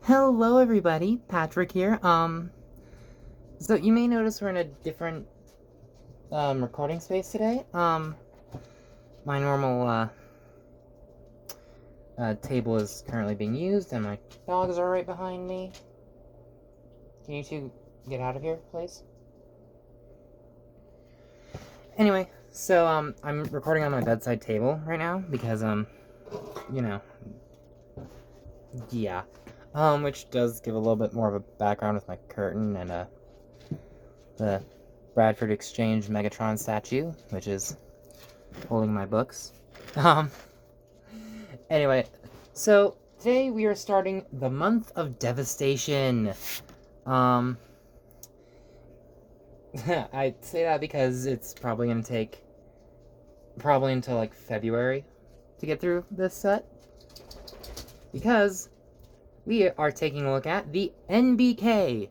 Hello everybody, Patrick here. So you may notice we're in a different, recording space today. My normal, table is currently being used, and my dogs are right behind me. Can you two get out of here, please? Anyway, so, I'm recording on my bedside table right now, because, you know, yeah. Which does give a little bit more of a background with my curtain and, the Bradford Exchange Megatron statue, which is holding my books. Anyway, so today we are starting the month of devastation. I say that because it's probably gonna take until like February to get through this set, because we are taking a look at the NBK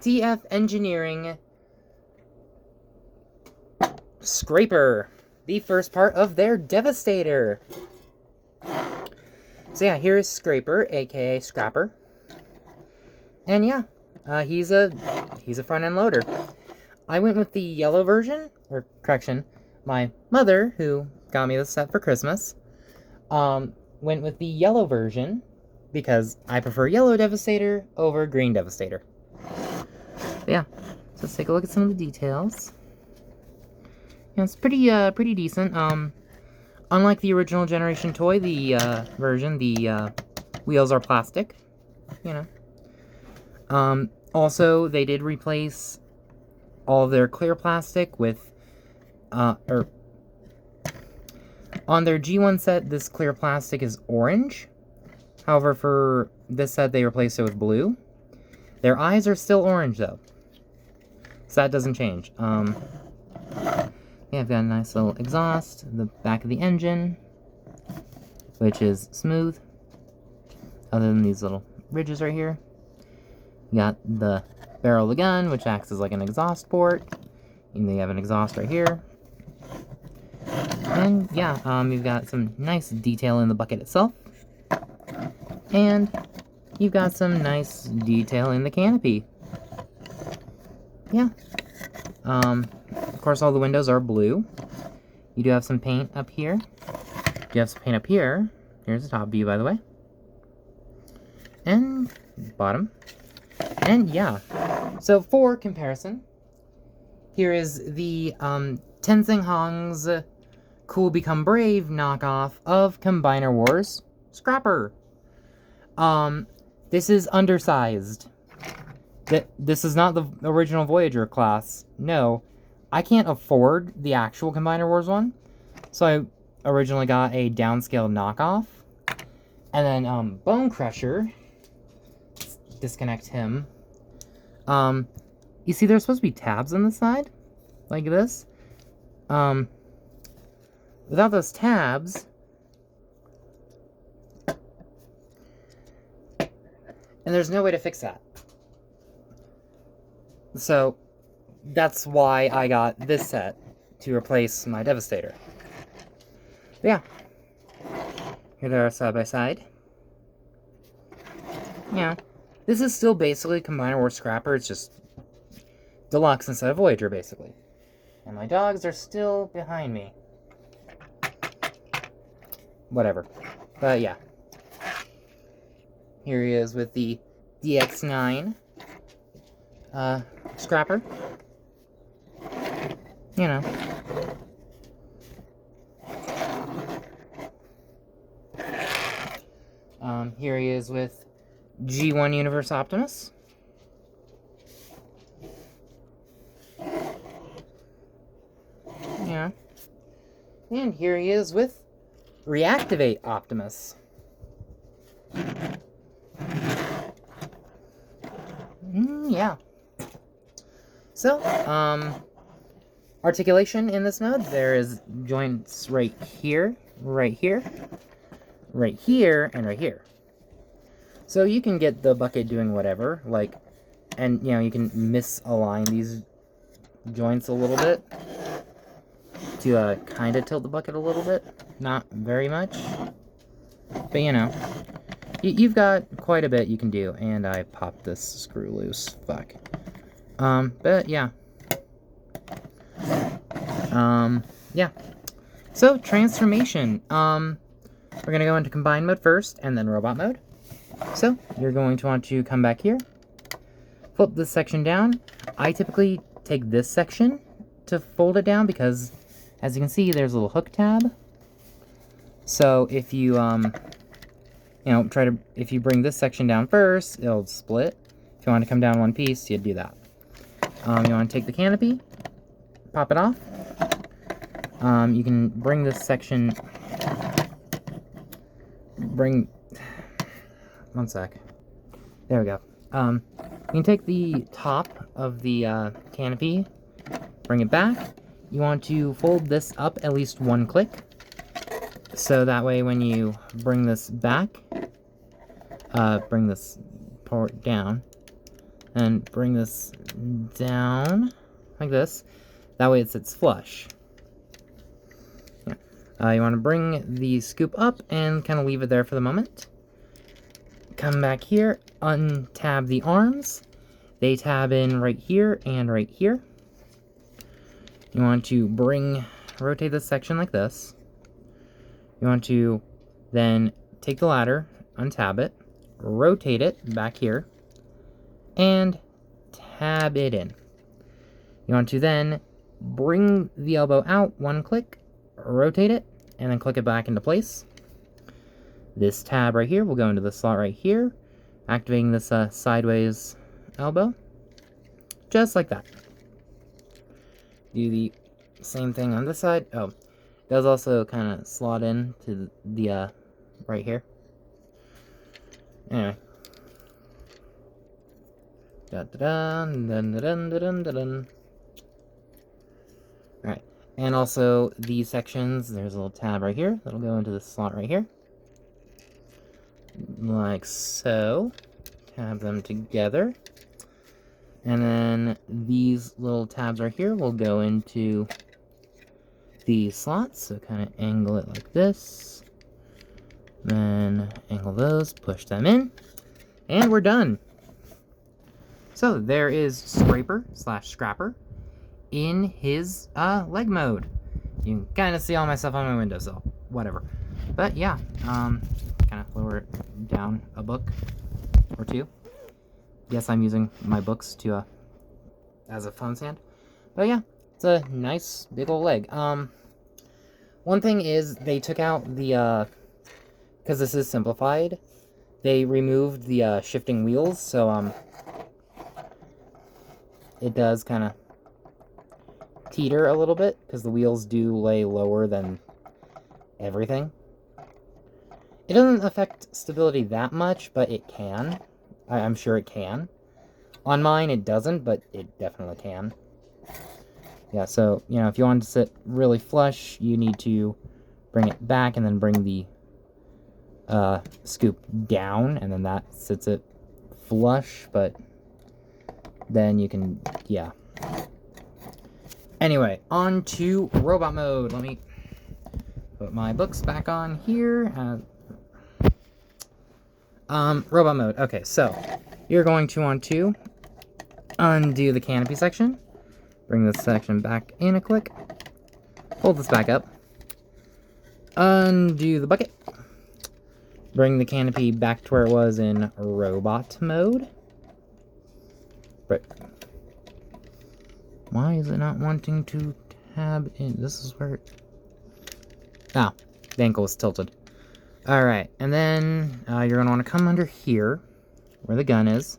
TF Engineering Scraper, the first part of their Devastator. So yeah, here's Scraper, aka Scrapper, and yeah, he's a front-end loader. I went with the yellow version, or correction, my mother, who got me this set for Christmas, went with the yellow version because I prefer yellow Devastator over green Devastator. But yeah, so let's take a look at some of the details. Yeah, it's pretty decent. Unlike the original generation toy, the version, the wheels are plastic, you know. Also, they did replace all of their clear plastic with, on their G1 set, this clear plastic is orange. However, for this set, they replaced it with blue. Their eyes are still orange, though, so that doesn't change. Yeah, I've got a nice little exhaust, the back of the engine, which is smooth, other than these little ridges right here. You got the barrel of the gun, which acts as like an exhaust port, and then you have an exhaust right here. And yeah, you've got some nice detail in the bucket itself, and you've got some nice detail in the canopy. Yeah. Of course, all the windows are blue. You do have some paint up here. You have some paint up here. Here's the top view, by the way. And bottom. And yeah. So for comparison, here is the Tenzing Hong's Cool Become Brave knockoff of Combiner Wars Scrapper. This is undersized. This is not the original Voyager class. No, I can't afford the actual Combiner Wars one, so I originally got a downscaled knockoff. And then Bone Crusher, let's disconnect him. You see there's supposed to be tabs on the side, like this. Without those tabs, and there's no way to fix that. So, that's why I got this set, to replace my Devastator. But yeah. Here they are side by side. Yeah. This is still basically Combiner Wars Scrapper, it's just deluxe instead of Voyager, basically. And my dogs are still behind me. Whatever. But yeah. Here he is with the DX9 Scrapper. You know. Here he is with G1 Universe Optimus. Yeah. And here he is with Reactivate Optimus. Yeah. So, articulation in this mode, there is joints right here, right here, right here, and right here. So you can get the bucket doing whatever, like, and, you know, you can misalign these joints a little bit to, kind of tilt the bucket a little bit. Not very much, but, you know. you've got quite a bit you can do. And I popped this screw loose. Fuck. But yeah. Yeah. So, transformation. We're going to go into combine mode first, and then robot mode. So, you're going to want to come back here. Flip this section down. I typically take this section to fold it down because, as you can see, there's a little hook tab. So, if you, if you bring this section down first, it'll split. If you want to come down one piece, you'd do that. You want to take the canopy, pop it off. You can bring this section, one sec. There we go. You can take the top of the canopy, bring it back. You want to fold this up at least one click. So that way when you bring this back, bring this part down, and bring this down like this. That way it sits flush. Yeah. You want to bring the scoop up and kind of leave it there for the moment. Come back here, untab the arms. They tab in right here and right here. You want to rotate this section like this. You want to then take the ladder, untab it, rotate it back here, and tab it in. You want to then bring the elbow out one click, rotate it, and then click it back into place. This tab right here will go into the slot right here, activating this sideways elbow, just like that. Do the same thing on this side. Oh, it does also kind of slot in to the right here. Anyway. Alright, and also these sections, there's a little tab right here that'll go into the slot right here. Like so. Tab them together. And then these little tabs right here will go into the slots. So kind of angle it like this. Then angle those, push them in. And we're done. So there is Scraper/Scrapper in his leg mode. You can kind of see all my stuff on my windowsill. Whatever. But yeah, kind of lower it down a book or two. Yes, I'm using my books to as a phone stand. But yeah, it's a nice big old leg. One thing is they took out the because this is simplified, they removed the shifting wheels, so it does kind of teeter a little bit because the wheels do lay lower than everything. It doesn't affect stability that much, but it can. I'm sure it can. On mine, it doesn't, but it definitely can. Yeah, so, if you want to sit really flush, you need to bring it back and then bring the scoop down, and then that sits it flush, but then you can, yeah. Anyway, on to robot mode. Let me put my books back on here. Robot mode. Okay, so you're going to want to undo the canopy section. Bring this section back in a click. Hold this back up. Undo the bucket. Bring the canopy back to where it was in robot mode. Right. Why is it not wanting to tab in? This is where it... Ah, the ankle was tilted. Alright, and then you're going to want to come under here, where the gun is.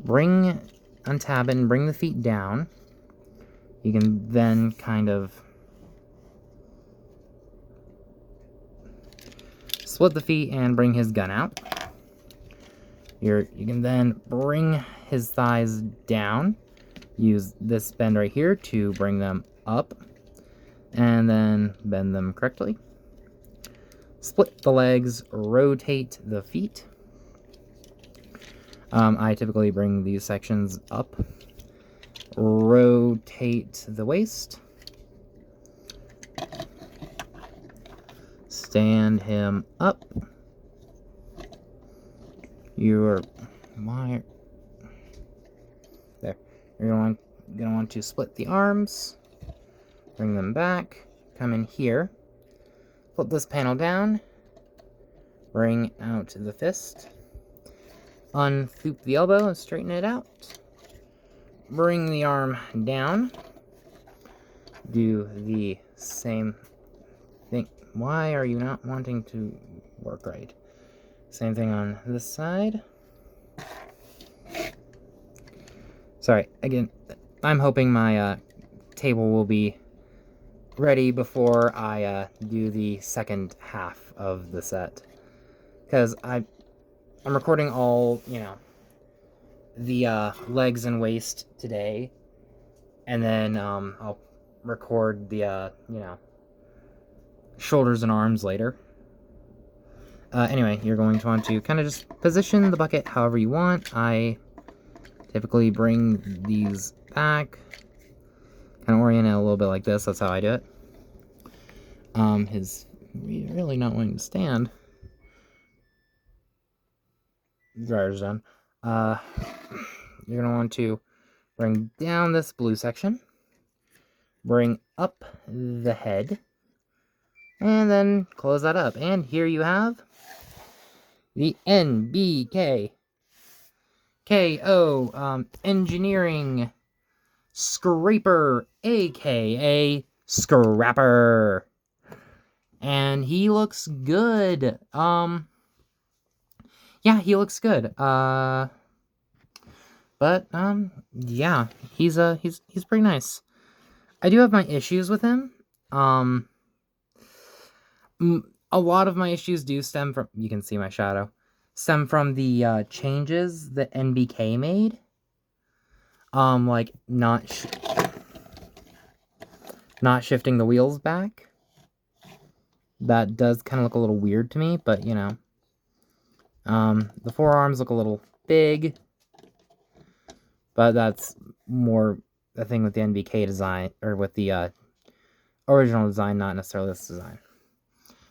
Untab it and bring the feet down. You can then kind of split the feet and bring his gun out. You can then bring his thighs down. Use this bend right here to bring them up. And then bend them correctly. Split the legs, rotate the feet. I typically bring these sections up. Rotate the waist. Stand him up. You're there. You're gonna want to split the arms, bring them back, come in here, flip this panel down, bring out the fist, unloop the elbow and straighten it out, bring the arm down, do the same thing. Why are you not wanting to work right? Same thing on this side. Sorry, again, I'm hoping my table will be ready before I do the second half of the set. Because I'm recording all, the legs and waist today. And then I'll record the, shoulders and arms later. Anyway, you're going to want to kind of just position the bucket however you want. I typically bring these back, kind of orient it a little bit like this. That's how I do it. His really not wanting to stand. Dryer's done. You're gonna want to bring down this blue section, bring up the head, and then close that up. And here you have the NBK KO Engineering Scraper, aka Scrapper. And he looks good. Yeah, he looks good. Yeah, he's pretty nice. I do have my issues with him. A lot of my issues do stem from, you can see my shadow, stem from the changes that NBK made. Like not shifting the wheels back. That does kind of look a little weird to me, but the forearms look a little big, but that's more a thing with the NBK design, or with the original design, not necessarily this design.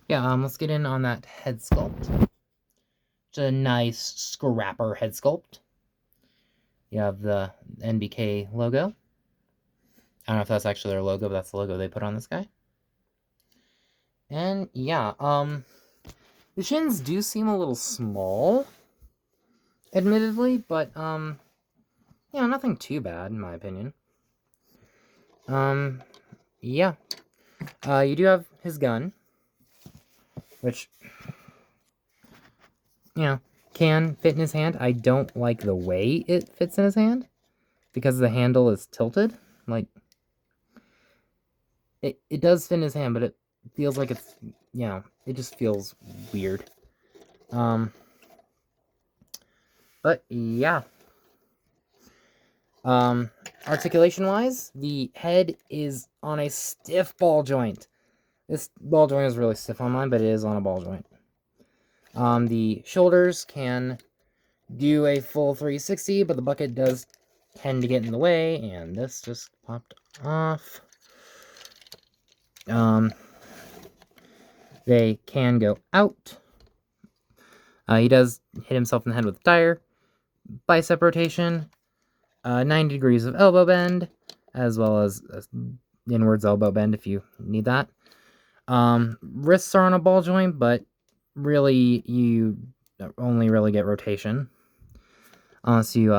Yeah, let's get in on that head sculpt. It's a nice scrapper head sculpt. You have the NBK logo. I don't know if that's actually their logo, but that's the logo they put on this guy. And yeah, the shins do seem a little small, admittedly, but nothing too bad in my opinion. Yeah. You do have his gun, which can fit in his hand. I don't like the way it fits in his hand because the handle is tilted. Like, it does fit in his hand, but it feels like it's, it just feels weird. But yeah. Articulation-wise, the head is on a stiff ball joint. This ball joint is really stiff on mine, but it is on a ball joint. The shoulders can do a full 360, but the bucket does tend to get in the way, and this just popped off. They can go out. He does hit himself in the head with a tire. Bicep rotation. 90 degrees of elbow bend, as well as inwards elbow bend if you need that. Wrists are on a ball joint, but really you only really get rotation unless you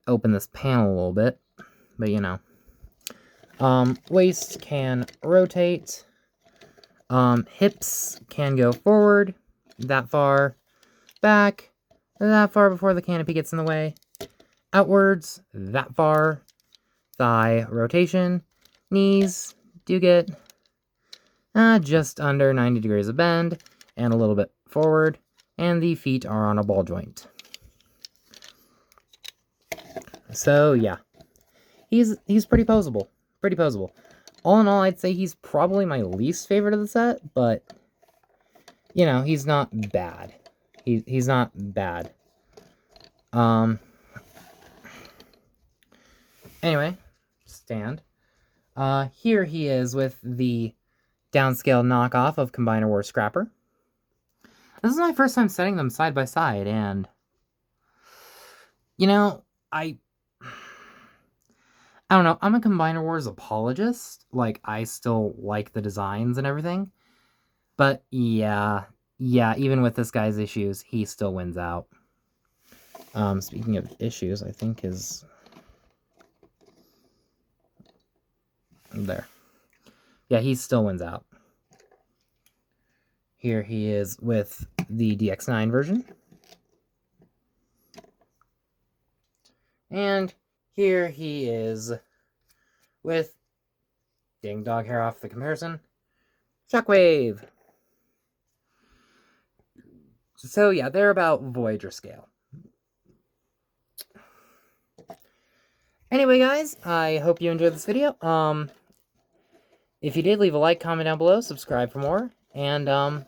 open this panel a little bit. But waist can rotate. Hips can go forward that far, back that far before the canopy gets in the way, outwards that far, thigh rotation, knees do get just under 90 degrees of bend and a little bit forward, and the feet are on a ball joint. So yeah, he's pretty posable. All in all, I'd say he's probably my least favorite of the set, but he's not bad. He's not bad. Anyway, stand. Here he is with the downscale knockoff of Combiner War Scrapper. This is my first time setting them side by side, and You know, I don't know. I'm a Combiner Wars apologist. Like, I still like the designs and everything. But yeah, even with this guy's issues, he still wins out. Speaking of issues, I think his... There. Yeah, he still wins out. Here he is with the DX9 version. And here he is with... Ding dog hair off the comparison. Shockwave! So yeah, they're about Voyager scale. Anyway, guys, I hope you enjoyed this video. If you did, leave a like, comment down below, subscribe for more, and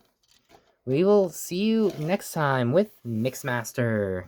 we will see you next time with Mixmaster.